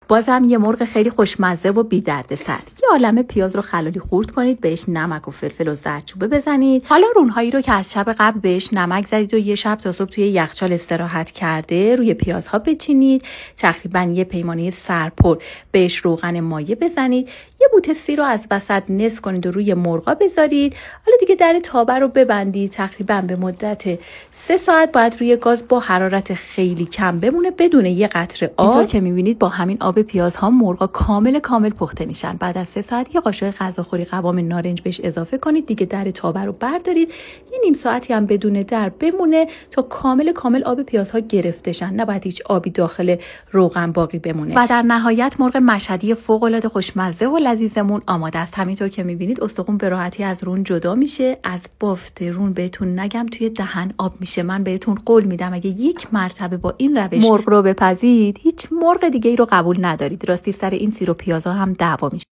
بازم یه مرغ خیلی خوشمزه و بی دردسر. یه عالمه پیاز رو خلالی خورد کنید، بهش نمک و فلفل و زردچوبه بزنید. حالا رونهایی رو که از شب قبل بهش نمک زدید و یه شب تا صبح توی یخچال استراحت کرده روی پیازها بچینید. تقریبا یه پیمانه سرپر بهش روغن مایه بزنید. یه بوته سی رو از وسط نصف کنید و روی مرغا بذارید. حالا دیگه در تابه رو ببندید. تقریبا به مدت 3 ساعت باید روی گاز با حرارت خیلی کم بمونه بدون یه قطره آب. اینطور که می‌بینید با همین آب پیازها مرغا کامل پخته میشن. بعد از 3 ساعت یه قاشق غذاخوری قوام نارنج بهش اضافه کنید. دیگه در تابه رو بردارید. یه نیم ساعتی هم بدون در بمونه تا کامل آب پیازها گرفته شن. نباید هیچ آبی داخل روغن باقی بمونه. و در نهایت مرغ مشهدی فوق‌العاده خوشمزه و لذیذمون آماده است. همینطور که می‌بینید استخوان به راحتی از رون جدا میشه. از بافت رون بهتون نگم توی دهن آب میشه. من بهتون قول میدم اگه یک مرتبه با این روش مرغ رو بپزید هیچ مرغ دیگه ای رو قبول ندارید. راستی سر این سیر و پیازها هم دعوا میشه.